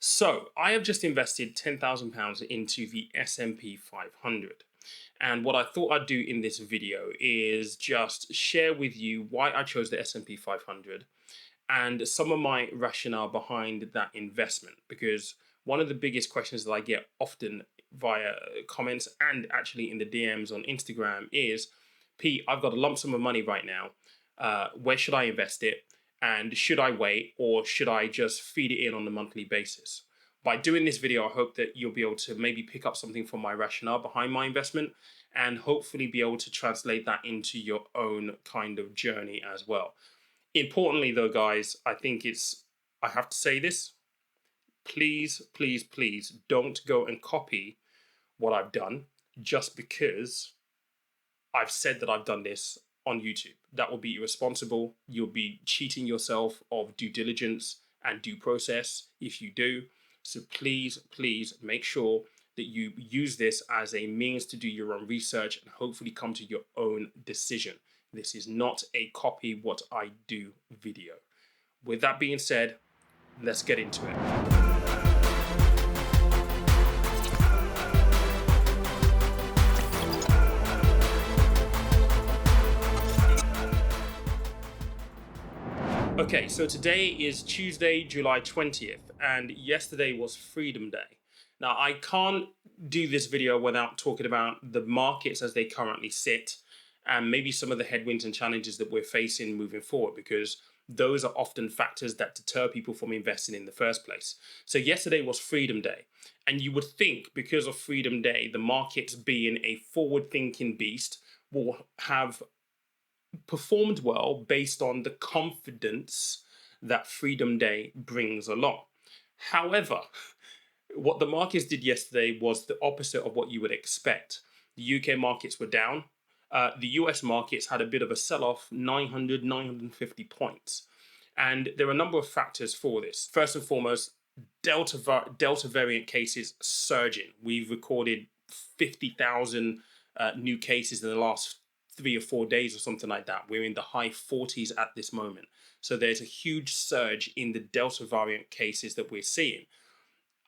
So I have just invested £10,000 into the S&P 500. And what I thought I'd do in this video is just share with you why I chose the S&P 500 and some of my rationale behind that investment. Because one of the biggest questions that I get often via comments and actually in the DMs on Instagram is, Pete, I've got a lump sum of money right now. Where should I invest it? And should I wait or should I just feed it in on a monthly basis? By doing this video, I hope that you'll be able to maybe pick up something from my rationale behind my investment and hopefully be able to translate that into your own kind of journey as well. Importantly, though, guys, I have to say this, please, please, please don't go and copy what I've done just because I've said that I've done this on YouTube. That will be irresponsible. You'll be cheating yourself of due diligence and due process if you do. So please, please make sure that you use this as a means to do your own research and hopefully come to your own decision. This is not a copy what I do video. With that being said, let's get into it. Okay, so today is Tuesday, July 20th, and yesterday was Freedom Day. Now, I can't do this video without talking about the markets as they currently sit and maybe some of the headwinds and challenges that we're facing moving forward, because those are often factors that deter people from investing in the first place. So yesterday was Freedom Day, and you would think because of Freedom Day, the markets being a forward-thinking beast will have performed well based on the confidence that Freedom Day brings along. However, what the markets did yesterday was the opposite of what you would expect. The UK markets were down. The US markets had a bit of a sell-off, 900, 950 points. And there are a number of factors for this. First and foremost, Delta variant cases surging. We've recorded 50,000 new cases in the last 3 or 4 days or something like that. We're in the high 40s at this moment. So there's a huge surge in the Delta variant cases that we're seeing.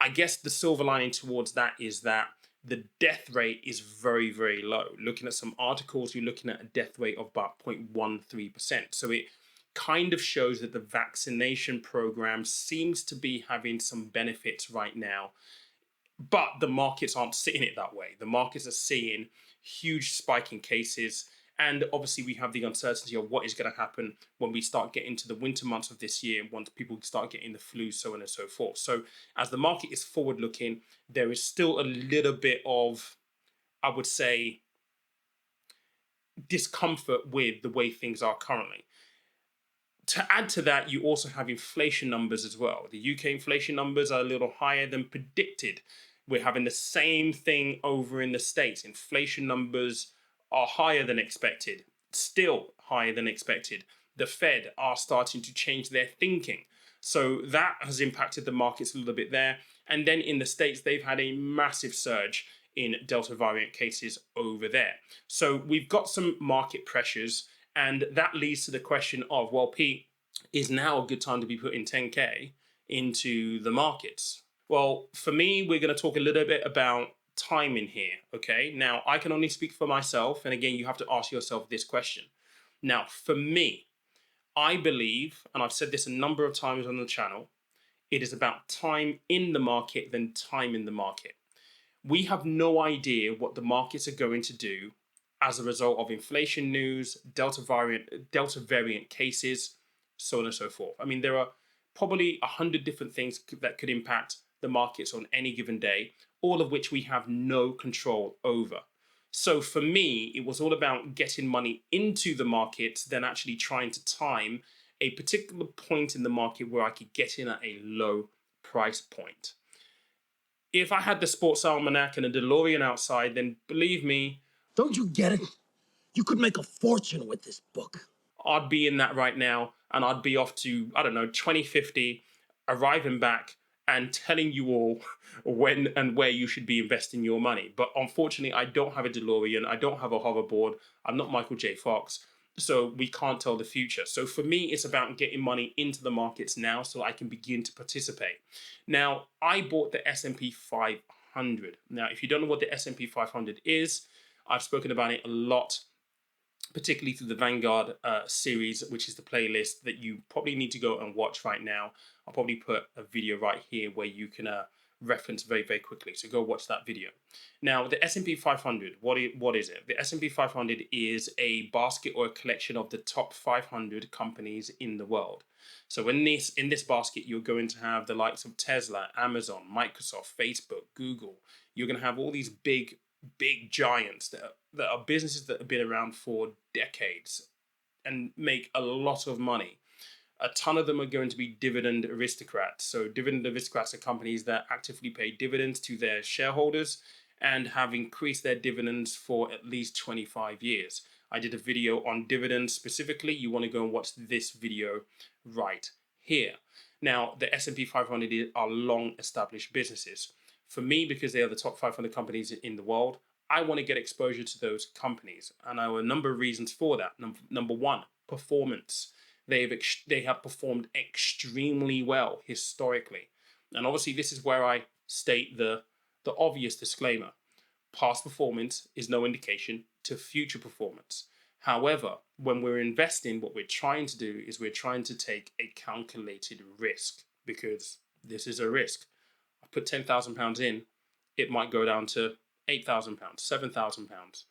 I guess the silver lining towards that is that the death rate is very, very low. Looking at some articles, you're looking at a death rate of about 0.13%. So it kind of shows that the vaccination program seems to be having some benefits right now. But the markets aren't seeing it that way. The markets are seeing huge spike in cases. And obviously we have the uncertainty of what is going to happen when we start getting to the winter months of this year, once people start getting the flu, so on and so forth. So as the market is forward looking, there is still a little bit of, I would say, discomfort with the way things are currently. To add to that, you also have inflation numbers as well. The UK inflation numbers are a little higher than predicted. We're having the same thing over in the States. Inflation numbers are higher than expected, still higher than expected. The Fed are starting to change their thinking. So that has impacted the markets a little bit there. And then in the States, they've had a massive surge in Delta variant cases over there. So we've got some market pressures, and that leads to the question of, well, Pete, is now a good time to be putting 10K into the markets? Well, for me, we're going to talk a little bit about timing here, okay? Now, I can only speak for myself, and again, you have to ask yourself this question. Now, for me, I believe, and I've said this a number of times on the channel, it is about time in the market than time in the market. We have no idea what the markets are going to do as a result of inflation news, Delta variant cases, so on and so forth. I mean, there are probably 100 different things that could impact the markets on any given day, all of which we have no control over. So for me, it was all about getting money into the market than actually trying to time a particular point in the market where I could get in at a low price point. If I had the sports almanac and a DeLorean outside, then believe me, don't you get it? You could make a fortune with this book. I'd be in that right now, and I'd be off to, I don't know, 2050, arriving back and telling you all when and where you should be investing your money. But unfortunately, I don't have a DeLorean. I don't have a hoverboard. I'm not Michael J. Fox. So we can't tell the future. So for me, it's about getting money into the markets now so I can begin to participate. Now, I bought the S&P 500. Now, if you don't know what the S&P 500 is, I've spoken about it a lot, particularly through the Vanguard series, which is the playlist that you probably need to go and watch right now. I'll probably put a video right here where you can reference very, very quickly. So go watch that video. Now, the S&P 500, what is it? The S&P 500 is a basket or a collection of the top 500 companies in the world. So in this basket, you're going to have the likes of Tesla, Amazon, Microsoft, Facebook, Google. You're going to have all these big giants that are businesses that have been around for decades and make a lot of money. A ton of them are going to be dividend aristocrats. So dividend aristocrats are companies that actively pay dividends to their shareholders and have increased their dividends for at least 25 years. I did a video on dividends specifically. You want to go and watch this video right here. Now, the S&P 500 are long established businesses. For me, because they are the top 500 companies in the world, I want to get exposure to those companies. And I have a number of reasons for that. Number one, performance. They have performed extremely well historically. And obviously, this is where I state the obvious disclaimer. Past performance is no indication to future performance. However, when we're investing, what we're trying to do is we're trying to take a calculated risk, because this is a risk. I put £10,000 in, it might go down to £8,000, £7,000.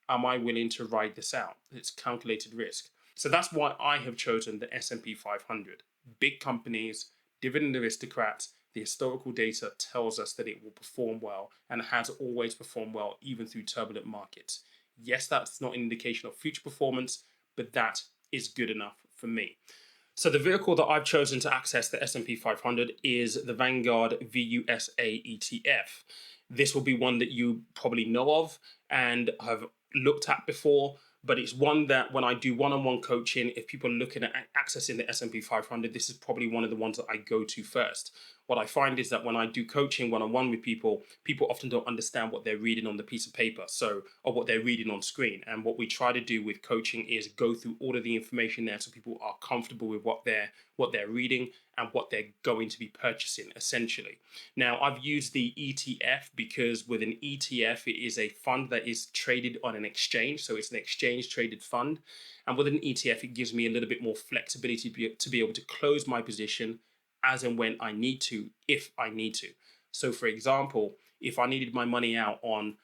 Am I willing to ride this out? It's calculated risk. So that's why I have chosen the S&P 500. Big companies, dividend aristocrats. The historical data tells us that it will perform well and has always performed well, even through turbulent markets. Yes, that's not an indication of future performance, but that is good enough for me. So the vehicle that I've chosen to access the S&P 500 is the Vanguard VUSA ETF. This will be one that you probably know of and have looked at before, but it's one that when I do one-on-one coaching, if people are looking at accessing the S&P 500, this is probably one of the ones that I go to first. What I find is that when I do coaching one-on-one with people, people often don't understand what they're reading on the piece of paper, or what they're reading on screen. And what we try to do with coaching is go through all of the information there so people are comfortable with what they're reading and what they're going to be purchasing, essentially. Now, I've used the ETF because with an ETF, it is a fund that is traded on an exchange. So it's an exchange traded fund. And with an ETF, it gives me a little bit more flexibility to be able to close my position as and when I need to, if I need to. So for example, if I needed my money out on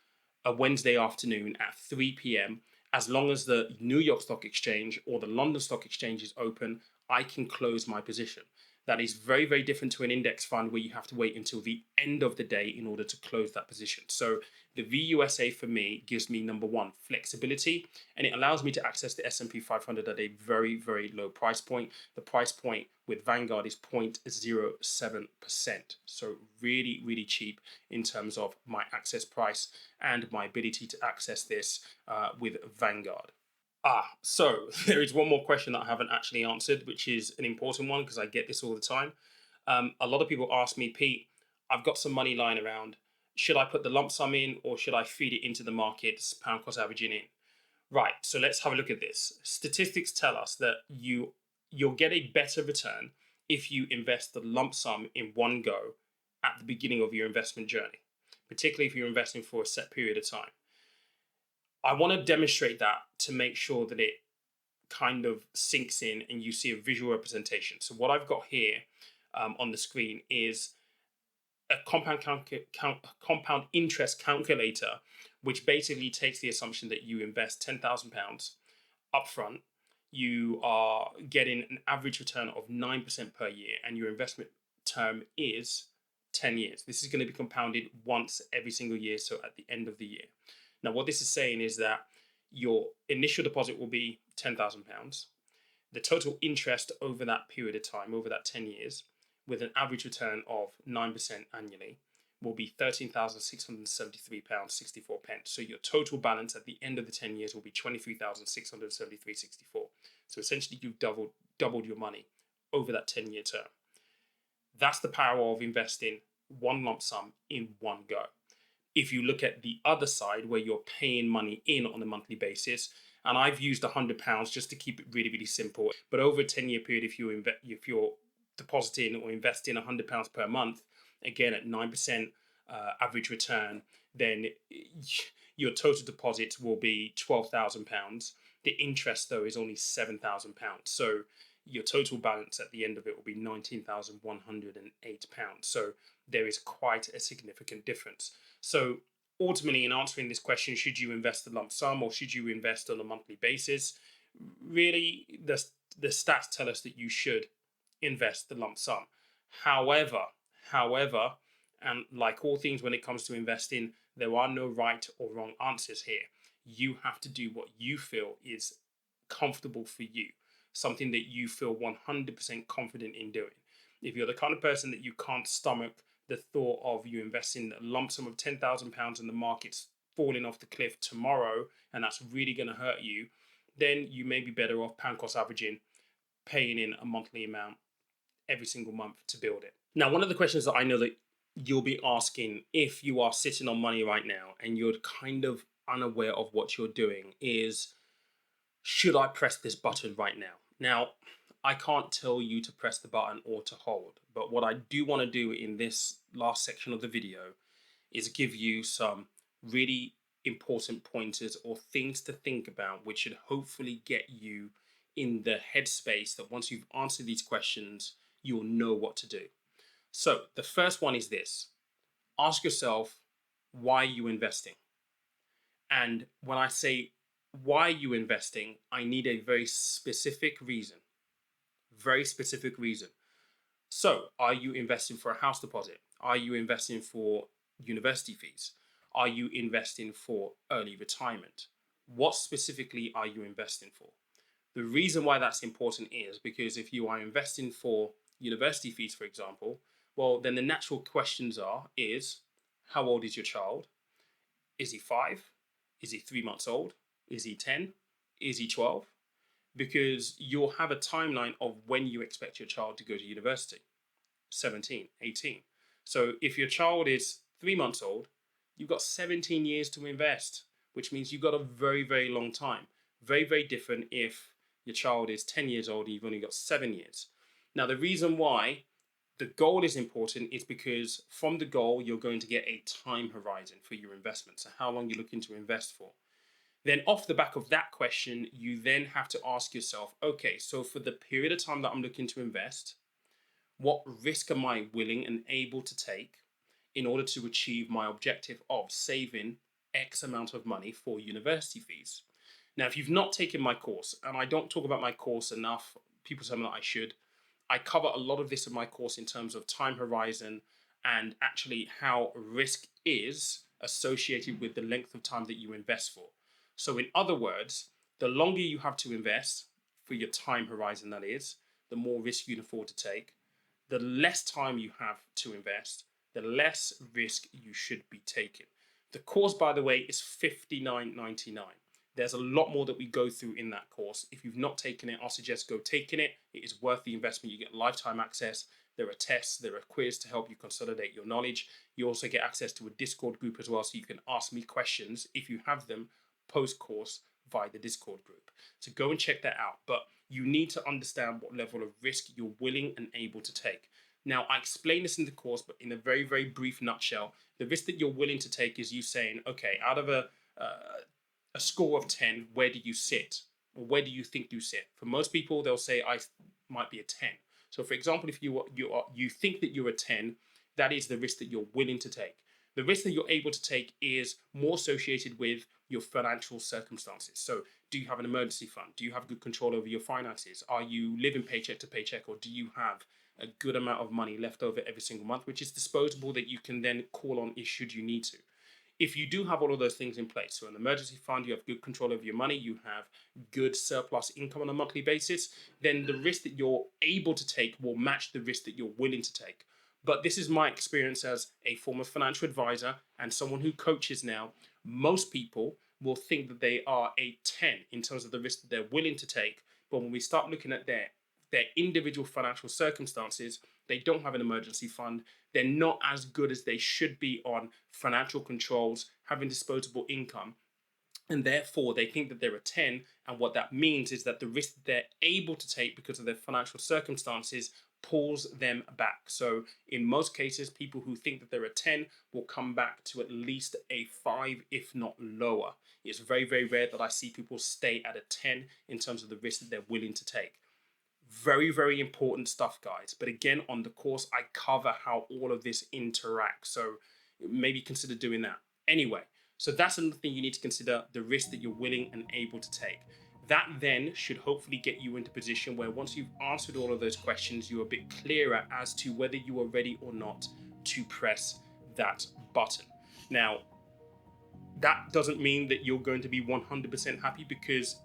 a Wednesday afternoon at 3 p.m., as long as the New York Stock Exchange or the London Stock Exchange is open, I can close my position. That is very, very different to an index fund where you have to wait until the end of the day in order to close that position. So the VUSA for me gives me, number one, flexibility, and it allows me to access the S&P 500 at a very, very low price point. The price point with Vanguard is 0.07%. So really, really cheap in terms of my access price and my ability to access this with Vanguard. So there is one more question that I haven't actually answered, which is an important one because I get this all the time. A lot of people ask me, Pete, I've got some money lying around. Should I put the lump sum in or should I feed it into the markets, pound cost averaging in? Right, so let's have a look at this. Statistics tell us that you'll get a better return if you invest the lump sum in one go at the beginning of your investment journey, particularly if you're investing for a set period of time. I want to demonstrate that to make sure that it kind of sinks in and you see a visual representation. So what I've got here on the screen is a compound interest calculator, which basically takes the assumption that you invest £10,000 upfront. You are getting an average return of 9% per year, and your investment term is 10 years. This is going to be compounded once every single year, so at the end of the year. Now, what this is saying is that your initial deposit will be £10,000. The total interest over that period of time, over that 10 years, with an average return of 9% annually, will be £13,673.64. So your total balance at the end of the 10 years will be £23,673.64. So essentially, you've doubled your money over that 10-year term. That's the power of investing one lump sum in one go. If you look at the other side where you're paying money in on a monthly basis, And I've used £100 just to keep it really, really simple. But over a 10-year period, if you're depositing or investing £100 per month, again at 9% average return, then your total deposits will be £12,000. The interest though is only £7,000. So your total balance at the end of it will be £19,108. So there is quite a significant difference. So ultimately, in answering this question, should you invest a lump sum or should you invest on a monthly basis? Really, the stats tell us that you should invest the lump sum. However, and like all things when it comes to investing, there are no right or wrong answers here. You have to do what you feel is comfortable for you, something that you feel 100% confident in doing. If you're the kind of person that you can't stomach the thought of you investing a lump sum of £10,000 and the market's falling off the cliff tomorrow, and that's really going to hurt you, then you may be better off pound cost averaging, paying in a monthly amount every single month to build it. Now, one of the questions that I know that you'll be asking if you are sitting on money right now and you're kind of unaware of what you're doing is, should I press this button right now? Now, I can't tell you to press the button or to hold, but what I do want to do in this last section of the video is give you some really important pointers or things to think about, which should hopefully get you in the headspace that once you've answered these questions, you'll know what to do. So the first one is this: ask yourself, why are you investing? And when I say why are you investing, I need a very specific reason. Very specific reason. So, are you investing for a house deposit? Are you investing for university fees? Are you investing for early retirement? What specifically are you investing for? The reason why that's important is because if you are investing for university fees, for example, well, then the natural questions is how old is your child? Is he 5? Is he 3 months old? Is he 10? Is he 12? Because you'll have a timeline of when you expect your child to go to university. 17, 18. So if your child is 3 months old, you've got 17 years to invest, which means you've got a very, very long time. Very, very different if your child is 10 years old and you've only got 7 years. Now, the reason why the goal is important is because from the goal, you're going to get a time horizon for your investment. So how long you're looking to invest for. Then off the back of that question, you then have to ask yourself, okay, so for the period of time that I'm looking to invest, what risk am I willing and able to take in order to achieve my objective of saving X amount of money for university fees? Now, if you've not taken my course, and I don't talk about my course enough, people tell me that I should, I cover a lot of this in my course in terms of time horizon and actually how risk is associated with the length of time that you invest for. So in other words, the longer you have to invest for your time horizon, that is, the more risk you can afford to take. The less time you have to invest, the less risk you should be taking. The course, by the way, is $59.99. There's a lot more that we go through in that course. If you've not taken it, I'll suggest go taking it. It is worth the investment. You get lifetime access. There are tests, there are quizzes to help you consolidate your knowledge. You also get access to a Discord group as well, so you can ask me questions if you have them post-course via the Discord group. So go and check that out. But you need to understand what level of risk you're willing and able to take. Now, I explain this in the course, but in a very, very brief nutshell, the risk that you're willing to take is you saying, okay, out of a score of 10, where do you sit? Or where do you think you sit? For most people, they'll say, I might be a 10. So for example, if you think that you're a 10, that is the risk that you're willing to take. The risk that you're able to take is more associated with your financial circumstances. So do you have an emergency fund? Do you have good control over your finances? Are you living paycheck to paycheck, or do you have a good amount of money left over every single month, which is disposable that you can then call on should you need to? If you do have all of those things in place, so an emergency fund, you have good control over your money, you have good surplus income on a monthly basis, then the risk that you're able to take will match the risk that you're willing to take. But this is my experience as a former financial advisor and someone who coaches now. Most people will think that they are a 10 in terms of the risk that they're willing to take. But when we start looking at their individual financial circumstances, they don't have an emergency fund, they're not as good as they should be on financial controls, having disposable income, And therefore they think that they're a 10, and what that means is that the risk that they're able to take because of their financial circumstances pulls them back. So in most cases, people who think that they're a 10 will come back to at least a 5, if not lower. It's very, very rare that I see people stay at a 10 in terms of the risk that they're willing to take. Very, very important stuff, guys. But again, on the course, I cover how all of this interacts. So maybe consider doing that. Anyway, so that's another thing you need to consider, the risk that you're willing and able to take. That then should hopefully get you into a position where once you've answered all of those questions, you're a bit clearer as to whether you are ready or not to press that button. Now, that doesn't mean that you're going to be 100% happy, because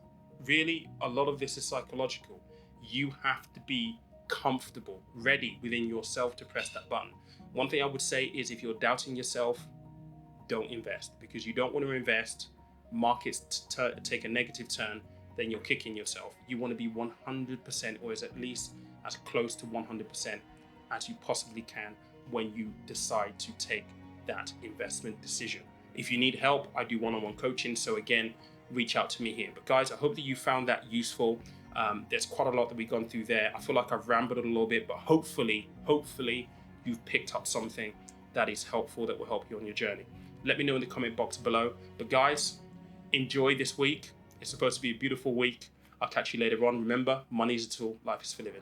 really a lot of this is psychological. You have to be comfortable, ready within yourself to press that button. One thing I would say is, if you're doubting yourself, don't invest, because you don't want to invest, markets take a negative turn, then you're kicking yourself. You want to be 100%, or is at least as close to 100% as you possibly can when you decide to take that investment decision. If you need help, I do one-on-one coaching. So again, reach out to me here. But guys, I hope that you found that useful. There's quite a lot that we've gone through there. I feel like I've rambled a little bit, but hopefully you've picked up something that is helpful, that will help you on your journey. Let me know in the comment box below. But guys, enjoy this week. It's supposed to be a beautiful week. I'll catch you later on. Remember, money is a tool, life is for living.